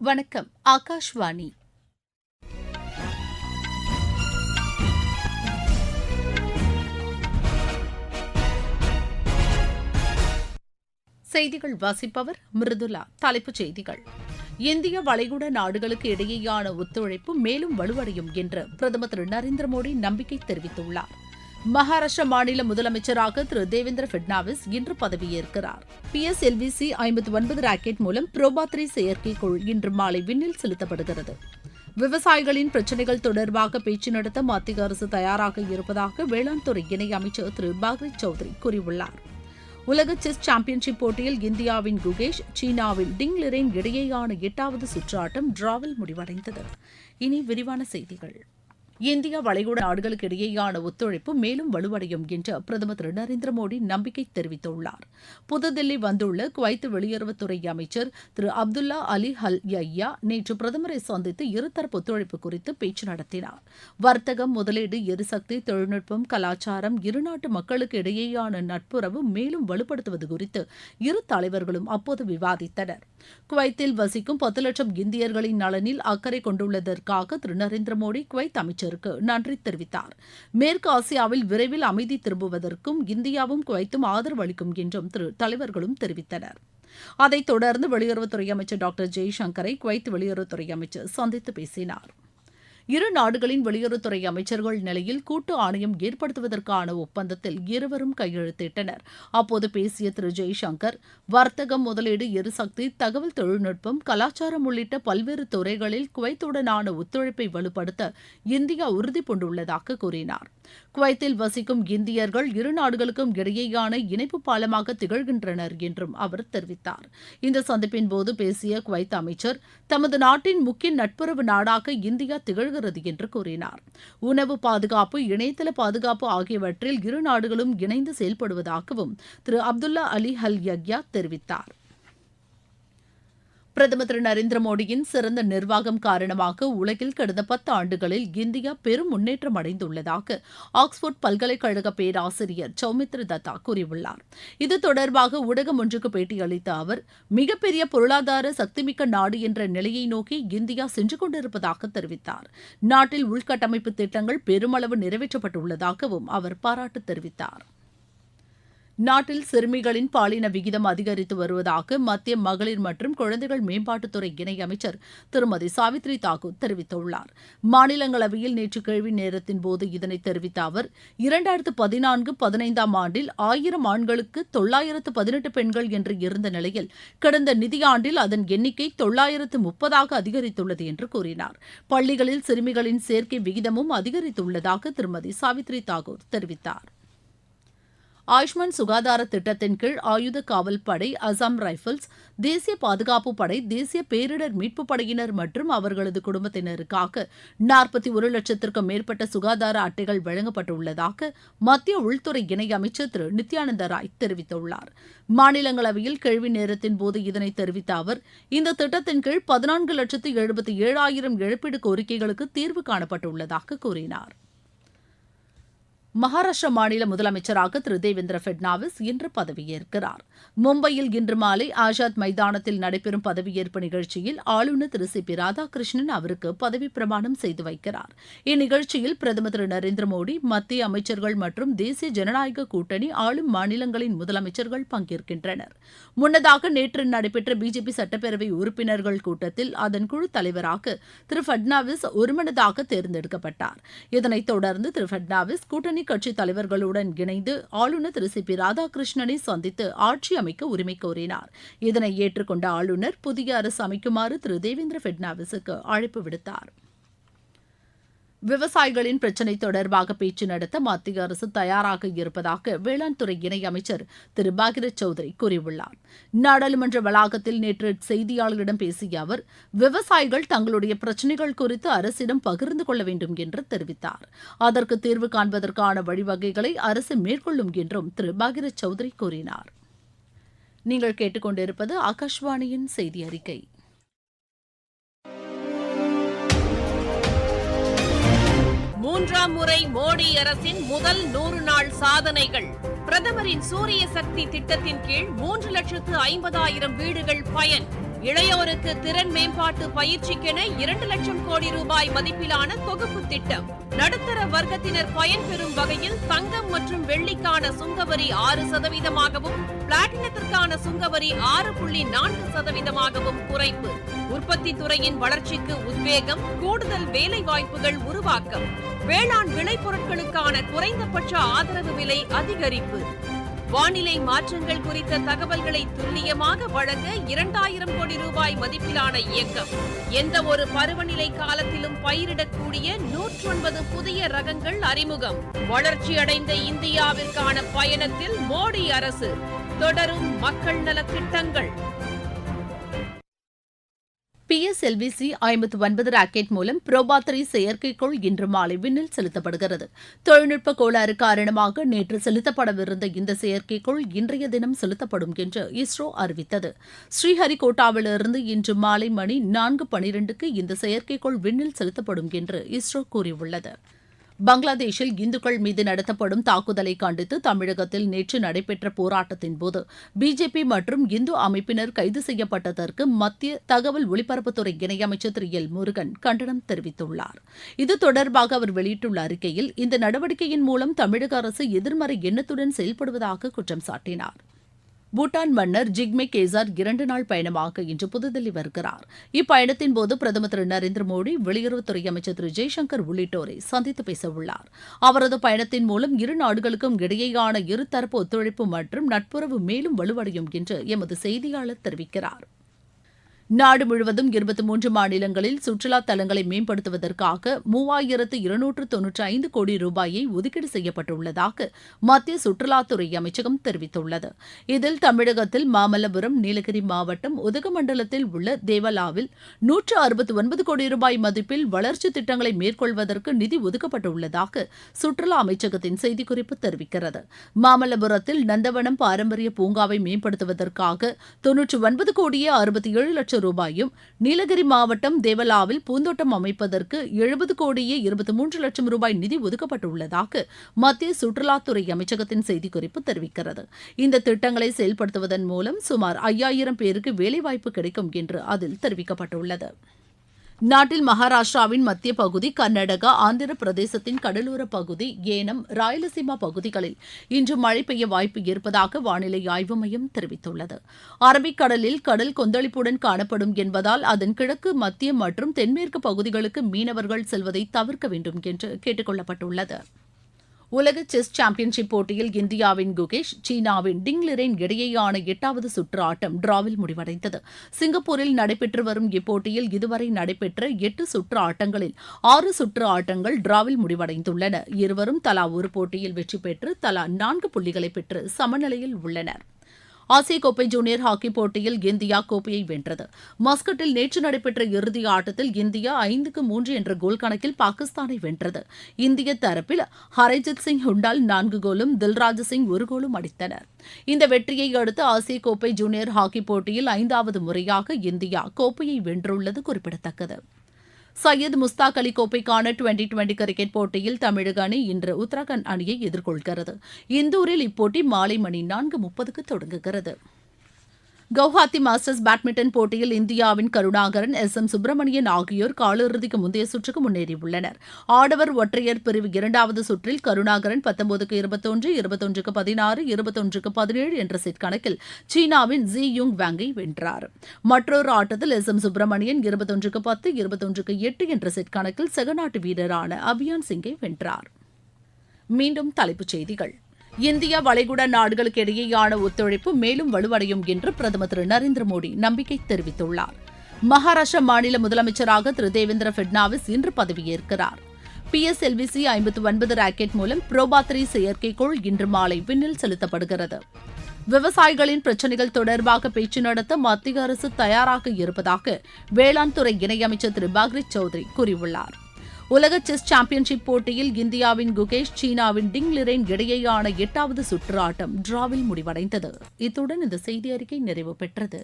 வணக்கம். ஆகாஷ்வாணி. செய்திகள் வாசிப்பவர் மிருதுலா. தலைப்புச் செய்திகள்: இந்திய வளைகுடா நாடுகளுக்கு இடையேயான ஒத்துழைப்பு மேலும் வலுவடையும் என்று பிரதமர் திரு நரேந்திர மோடி நம்பிக்கை தெரிவித்துள்ளார். மகாராஷ்டிர மாநில முதலமைச்சராக திரு தேவேந்திர பட்னாவிஸ் இன்று பதவியேற்கிறார். PSLV-C 59 ராக்கெட் மூலம் புரோபா-3 செயற்கைக்கோள் இன்று மாலை விண்ணில் செலுத்தப்படுகிறது. விவசாயிகளின் பிரச்சினைகள் தொடர்பாக பேச்சு நடத்த மத்திய அரசு தயாராக இருப்பதாக வேளாண் துறை இணையமைச்சர் திரு பாக்ரி சௌத்ரி கூறியுள்ளார். உலக செஸ் சாம்பியன்ஷிப் போட்டியில் இந்தியாவின் குகேஷ், சீனாவின் டிங் லிரென் இடையேயான 8வது சுற்று ஆட்டம் டிராவில் முடிவடைந்தது. இனி விரிவான செய்திகள். இந்தியா வளைகுடா நாடுகளுக்கு இடையேயான ஒத்துழைப்பு மேலும் வலுவடையும் என்று பிரதமர் திரு நரேந்திர மோடி நம்பிக்கை தெரிவித்துள்ளார். புதுதில்லி வந்துள்ள குவைத் வெளியுறவுத்துறை அமைச்சர் திரு அப்துல்லா அலி அல் யய்யா நேற்று பிரதமரை சந்தித்து இருதரப்பு ஒத்துழைப்பு குறித்து பேச்சு நடத்தினார். வர்த்தகம், முதலீடு, எரிசக்தி, தொழில்நுட்பம், கலாச்சாரம், இருநாட்டு மக்களுக்கு இடையேயான நட்புறவு மேலும் வலுப்படுத்துவது குறித்து இரு தலைவர்களும் அப்போது விவாதித்தனர். குவைத்தில் வசிக்கும் 10 லட்சம் இந்தியர்களின் நலனில் அக்கறை கொண்டுள்ளதற்காக திரு நரேந்திர மோடி குவைத் அமைச்சருக்கு நன்றி தெரிவித்தார். மேற்கு ஆசியாவில் விரைவில் அமைதி திரும்புவதற்கும் இந்தியாவும் குவைத்தும் ஆதரவு அளிக்கும் என்றும் தலைவர்களும் தெரிவித்தனர். அதைத் தொடர்ந்து வெளியுறவுத்துறை அமைச்சர் டாக்டர் ஜெய்சங்கரை குவைத் வெளியுறவுத்துறை அமைச்சர் சந்தித்து பேசினார். இரு நாடுகளின் வெளியுறவுத்துறை அமைச்சர்கள் நிலையில் கூட்டு ஆணையம் ஏற்படுத்துவதற்கான ஒப்பந்தத்தில் இருவரும் கையெழுத்திட்டனர். அப்போது பேசிய திரு ஜெய்சங்கர், வர்த்தகம், முதலீடு, எரிசக்தி, தகவல் தொழில்நுட்பம், கலாச்சாரம் உள்ளிட்ட பல்வேறு துறைகளில் குவைத்துடனான ஒத்துழைப்பை வலுப்படுத்த இந்தியா உறுதிபூண்டுள்ளதாக கூறினார். குவைத்தில் வசிக்கும் இந்தியர்கள் இரு நாடுகளுக்கும் இடையேயான இணைப்பு பாலமாக திகழ்கின்றனர் என்றும் அவர் தெரிவித்தார். இந்த சந்திப்பின் போது பேசிய குவைத் அமைச்சர், தமது நாட்டின் முக்கிய நட்புறவு நாடாக இந்தியா திகழ்கிறது என்று கூறினார். உணவு பாதுகாப்பு, இணையதள பாதுகாப்பு ஆகியவற்றில் இரு நாடுகளும் இணைந்து செயல்படுவதாகவும் திரு அப்துல்லா அலி அல் யய்யா தெரிவித்தார். பிரதமர் திரு நரேந்திர மோடியின் சிறந்த நிர்வாகம் காரணமாக உலகில் கடந்த 10 ஆண்டுகளில் இந்தியா பெரும் முன்னேற்றம் அடைந்துள்ளதாக ஆக்ஸ்போர்ட் பல்கலைக்கழக பேராசிரியர் சௌமித்ர தத்தா கூறியுள்ளார். இது தொடர்பாக ஊடகம் ஒன்றுக்கு பேட்டியளித்த அவர், மிகப்பெரிய பொருளாதார சக்திமிக்க நாடு என்ற நிலையை நோக்கி இந்தியா சென்று கொண்டிருப்பதாக தெரிவித்தார். நாட்டில் உள்கட்டமைப்பு திட்டங்கள் பெருமளவு நிறைவேற்றப்பட்டுள்ளதாகவும் அவர் பாராட்டு தெரிவித்தார். நாட்டில் சிறுமிகளின் பாலின விகிதம் அதிகரித்து வருவதாக மத்திய மகளிர் மற்றும் குழந்தைகள் மேம்பாட்டுத்துறை இணையமைச்சர் திருமதி சாவித்ரி தாக்கூர் தெரிவித்துள்ளார். மாநிலங்களவையில் நேற்று கேள்வி நேரத்தின் போது இதனை தெரிவித்த அவர், 2014-15 ஆண்டில் 1000 ஆண்களுக்கு 918 பெண்கள் என்று இருந்த நிலையில் கடந்த நிதியாண்டில் அதன் எண்ணிக்கை 930ஆக அதிகரித்துள்ளது என்று கூறினார். பள்ளிகளில் சிறுமிகளின் சேர்க்கை விகிதமும் அதிகரித்துள்ளதாக திருமதி சாவித்ரி தாக்கூர் தெரிவித்தார். ஆயுஷ்மான் சுகாதார திட்டத்தின் கீழ் ஆயுத காவல் படை, அசாம் ரைபிள்ஸ், தேசிய பாதுகாப்பு படை, தேசிய பேரிடர் மீட்புப் படையினர் மற்றும் அவர்களது குடும்பத்தினருக்காக 41 லட்சத்திற்கும் மேற்பட்ட சுகாதார அட்டைகள் வழங்கப்பட்டுள்ளதாக மத்திய உள்துறை இணையமைச்சர் திரு நித்யானந்த ராய் தெரிவித்துள்ளார். மாநிலங்களவையில் கேள்வி நேரத்தின் போது இதனை தெரிவித்த அவர், இந்த திட்டத்தின் கீழ் 14,77,000 இழப்பீடு கோரிக்கைகளுக்கு தீர்வு காணப்பட்டுள்ளதாக கூறினார். மகாராஷ்டிர மாநில முதலமைச்சராக திரு தேவேந்திர பட்னாவிஸ் இன்று பதவியேற்கிறார். மும்பையில் இன்று மாலை ஆசாத் மைதானத்தில் நடைபெறும் பதவியேற்பு நிகழ்ச்சியில் ஆளுநர் திரு சி பி ராதாகிருஷ்ணன் அவருக்கு பதவி பிரமாணம் செய்து வைக்கிறார். இந்நிகழ்ச்சியில் பிரதமர் திரு நரேந்திர மோடி, மத்திய அமைச்சர்கள் மற்றும் தேசிய ஜனநாயக கூட்டணி ஆளும் மாநிலங்களின் முதலமைச்சர்கள் பங்கேற்கின்றனர். முன்னதாக நேற்று நடைபெற்ற பிஜேபி சட்டப்பேரவை உறுப்பினர்கள் கூட்டத்தில் அதன் குழு தலைவராக திரு பட்னாவிஸ் ஒருமனதாக தேர்ந்தெடுக்கப்பட்டார். இதனைத் தொடர்ந்து திரு பட்னாவிஸ் கூட்டணி கட்சி தலைவர்களுடன் இணைந்து ஆளுநர் திரு சி பி ராதாகிருஷ்ணனை சந்தித்து ஆட்சி அமைக்க உரிமை கோரினார். இதனை ஏற்றுக்கொண்ட ஆளுநர் புதிய அரசு அமைக்குமாறு திரு தேவேந்திர பட்னாவிஸுக்கு அழைப்பு விடுத்தார். விவசாயிகளின் பிரச்சினை தொடர்பாக பேச்சு நடத்த மத்திய அரசு தயாராக இருப்பதாக வேளாண் துறை இணையமைச்சர் திரு பாக்ரி சௌத்ரி கூறியுள்ளார். நாடாளுமன்ற வளாகத்தில் நேற்று செய்தியாளர்களிடம் பேசிய அவர், விவசாயிகள் தங்களுடைய பிரச்சினைகள் குறித்து அரசிடம் பகிர்ந்து கொள்ள வேண்டும் என்று தெரிவித்தார். அதற்கு தீர்வு காண்பதற்கான வழிவகைகளை அரசு மேற்கொள்ளும் என்றும் திரு பாக்ரி சௌத்ரி கூறினார். நீங்கள் கேட்டுக்கொண்டிருப்பது ஆகாஷ்வாணியின் செய்தி அறிக்கை. மூன்றாம் முறை மோடி அரசின் முதல் 100 நாள் சாதனைகள். பிரதமரின் சூரிய சக்தி திட்டத்தின் கீழ் 3,50,000 வீடுகள் பயன். இளையோருக்கு திறன் மேம்பாட்டு பயிற்சிக்கென 2 லட்சம் கோடி ரூபாய் மதிப்பிலான தொகுப்பு திட்டம். நடுத்தர வர்க்கத்தினர் பயன்பெறும் வகையில் தங்கம் மற்றும் வெள்ளிக்கான சுங்கவரி 6%ஆகவும் பிளாட்டினத்திற்கான சுங்கவரி 6.4%ஆகவும் குறைப்பு. உற்பத்தி துறையின் வளர்ச்சிக்கு உத்வேகம், கூடுதல் வேலை வாய்ப்புகள் உருவாக்கம். வேளாண் விளைபொருட்களுக்கான குறைந்தபட்ச ஆதரவு விலை அதிகரிப்பு. வானிலை மாற்றங்கள் குறித்த தகவல்களை துல்லியமாக வழங்க 2000 கோடி ரூபாய் மதிப்பிலான இயக்கம். எந்த ஒரு பருவநிலை காலத்திலும் பயிரிடக்கூடிய 109 புதிய ரகங்கள் அறிமுகம். வளர்ச்சியடைந்த இந்தியாவிற்கான பயணத்தில் மோடி அரசு. தொடரும் மக்கள் நலத் திட்டங்கள். PSLV-C 59 ராக்கெட் மூலம் புரோபா-3 செயற்கைக்கோள் இன்று மாலை விண்ணில் செலுத்தப்படுகிறது. தொழில்நுட்ப கோளாறு காரணமாக நேற்று செலுத்தப்படவிருந்த இந்த செயற்கைக்கோள் இன்றைய தினம் செலுத்தப்படும் என்று இஸ்ரோ அறிவித்தது. ஸ்ரீஹரிகோட்டாவிலிருந்து இன்று மாலை மணி 4:12க்கு இந்த செயற்கைக்கோள் விண்ணில் செலுத்தப்படும் என்று இஸ்ரோ கூறியுள்ளது. பங்களாதேஷில் இந்துக்கள் மீது நடத்தப்படும் தாக்குதலை கண்டித்து தமிழகத்தில் நேற்று நடைபெற்ற போராட்டத்தின்போது பிஜேபி மற்றும் இந்து அமைப்பினர் கைது செய்யப்பட்டதற்கு மத்திய தகவல் ஒலிபரப்புத்துறை இணையமைச்சர் திரு எல் முருகன் கண்டனம் தெரிவித்துள்ளார். இது தொடர்பாக அவர் வெளியிட்டுள்ள அறிக்கையில் இந்த நடவடிக்கையின் மூலம் தமிழக அரசு எதிர்மறை எண்ணத்துடன் செயல்படுவதாக குற்றம் சாட்டினார். பூட்டான் மன்னர் ஜிக்மே கேசார் 2 நாள் பயணமாக இன்று புதுதில்லி வருகிறார். இப்பயணத்தின்போது பிரதமர் திரு நரேந்திர மோடி, வெளியுறவுத்துறை அமைச்சர் திரு ஜெய்சங்கர் உள்ளிட்டோரை சந்தித்து பேசவுள்ளார். அவரது பயணத்தின் மூலம் இரு நாடுகளுக்கும் இடையேயான இருதரப்பு ஒத்துழைப்பு மற்றும் நட்புறவு மேலும் வலுவடையும் என்று எமது செய்தியாளர் தெரிவிக்கிறார். நாடு முழுவதும் 23 மாநிலங்களில் சுற்றுலா தலங்களை மேம்படுத்துவதற்காக 3295 கோடி ரூபாயை ஒதுக்கீடு செய்யப்பட்டுள்ளதாக மத்திய சுற்றுலாத்துறை அமைச்சகம் தெரிவித்துள்ளது. இதில் தமிழகத்தில் மாமல்லபுரம், நீலகிரி மாவட்டம் உதகமண்டலத்தில் உள்ள தேவலாவில் 169 கோடி ரூபாய் மதிப்பில் வளர்ச்சி திட்டங்களை மேற்கொள்வதற்கு நிதி ஒதுக்கப்பட்டுள்ளதாக சுற்றுலா அமைச்சகத்தின் செய்திக்குறிப்பு தெரிவிக்கிறது. மாமல்லபுரத்தில் நந்தவனம் பாரம்பரிய பூங்காவை மேம்படுத்துவதற்காக 99 கோடியே 67 லட்சம் ரூபாயும், நீலகிரி மாவட்டம் தேவலாவில் பூந்தோட்டம் அமைப்பதற்கு 70 கோடியே 23 லட்சம் ரூபாய் நிதி ஒதுக்கப்பட்டுள்ளதாக மத்திய சுற்றுலாத்துறை அமைச்சகத்தின் செய்திக்குறிப்பு தெரிவிக்கிறது. இந்த திட்டங்களை செயல்படுத்துவதன் மூலம் சுமார் 5000 பேருக்கு வேலைவாய்ப்பு கிடைக்கும் என்று அதில் தெரிவிக்கப்பட்டுள்ளது. நாட்டில் மகாராஷ்டிராவின் மத்திய பகுதி, கர்நாடகா, ஆந்திர பிரதேசத்தின் கடலோர பகுதி, ஏனம், ராயலசீமா பகுதிகளில் இன்று மழை பெய்ய வாய்ப்பு இருப்பதாக வானிலை ஆய்வு மையம் தெரிவித்துள்ளது. அரபிக்கடலில் கடல் கொந்தளிப்புடன் காணப்படும் என்பதால் அதன் கிழக்கு, மத்திய மற்றும் தென்மேற்கு பகுதிகளுக்கு மீனவர்கள் செல்வதை தவிர்க்க வேண்டும் என்று கேட்டுக் கொள்ளப்பட்டுள்ளது. உலக செஸ் சாம்பியன்ஷிப் போட்டியில் இந்தியாவின் குகேஷ், சீனாவின் டிங் லிரென் இடையேயான 8வது சுற்று ஆட்டம் டிராவில் முடிவடைந்தது. சிங்கப்பூரில் நடைபெற்று வரும் இப்போட்டியில் இதுவரை நடைபெற்ற 8 சுற்று ஆட்டங்களில் 6 சுற்று ஆட்டங்கள் டிராவில் முடிவடைந்துள்ளன. இருவரும் தலா ஒரு போட்டியில் வெற்றி பெற்று தலா 4 புள்ளிகளை பெற்று சமநிலையில் உள்ளனர். ஆசிய கோப்பை ஜூனியர் ஹாக்கி போட்டியில் இந்தியா கோப்பையை வென்றது. மஸ்கட்டில் நேற்று நடைபெற்ற இறுதி ஆட்டத்தில் இந்தியா 5-3 என்ற கோல் கணக்கில் பாகிஸ்தானை வென்றது. இந்திய தரப்பில் ஹரைஜித் சிங் ஹுண்டால் 4 கோலும், தில்ராஜ் சிங் 1 கோலும் அடித்தனர். இந்த வெற்றியை அடுத்து ஆசிய கோப்பை ஜூனியர் ஹாக்கி போட்டியில் 5வது முறையாக இந்தியா கோப்பையை வென்றுள்ளது குறிப்பிடத்தக்கது. சையத் முஸ்தாக் அலி கோப்பைக்கான 2020 கிரிக்கெட் போட்டியில் தமிழக அணி இன்று உத்தரகாண்ட் அணியை எதிர்கொள்கிறது. இந்தூரில் இப்போட்டி மாலை மணி 4:30க்கு தொடங்குகிறது. கவுஹாத்தி மாஸ்டர்ஸ் பேட்மிண்டன் போட்டியில் இந்தியாவின் கருணாகரன், எம் சுப்பிரமணியன் ஆகியோர் காலிறுதிக்கு முந்தைய சுற்றுக்கு முன்னேறியுள்ளனர். ஆடவர் ஒற்றையர் பிரிவு 2வது சுற்றில் கருணாகரன் 19-21, 21-16, 21-17 என்ற செட் கணக்கில் சீனாவின் ஜி யுங் வாங்கை வென்றார். மற்றொரு ஆட்டத்தில் எம் சுப்பிரமணியன் 21-10, 21-8 என்ற செட் கணக்கில் சகநாட்டு வீரரான அபியான் சிங்கை வென்றார். மீண்டும் தலைப்புச் செய்திகள். இந்தியா வளைகுடா நாடுகளுக்கு இடையேயான ஒத்துழைப்பு மேலும் வலுவடையும் என்று பிரதமர் திரு நரேந்திர மோடி நம்பிக்கை தெரிவித்துள்ளார். மகாராஷ்டிரா மாநில முதலமைச்சராக திரு தேவேந்திர பட்னாவிஸ் இன்று பதவியேற்கிறார். PSLV-C 59 ராக்கெட் மூலம் புரோபா-3 செயற்கைக்கோள் இன்று மாலை விண்ணில் செலுத்தப்படுகிறது. விவசாயிகளின் பிரச்சினைகள் தொடர்பாக பேச்சு நடத்த மத்திய அரசு தயாராக இருப்பதாக வேளாண் துறை இணையமைச்சர் திரு பாக்ரி சௌத்ரி கூறியுள்ளார். உலக செஸ் சாம்பியன்ஷிப் போட்டியில் இந்தியாவின் குகேஷ், சீனாவின் டிங் லிரென் இடையேயான 8வது சுற்று ஆட்டம் டிராவில் முடிவடைந்தது. இத்துடன் இந்த செய்தி அறிக்கை நிறைவு பெற்றது.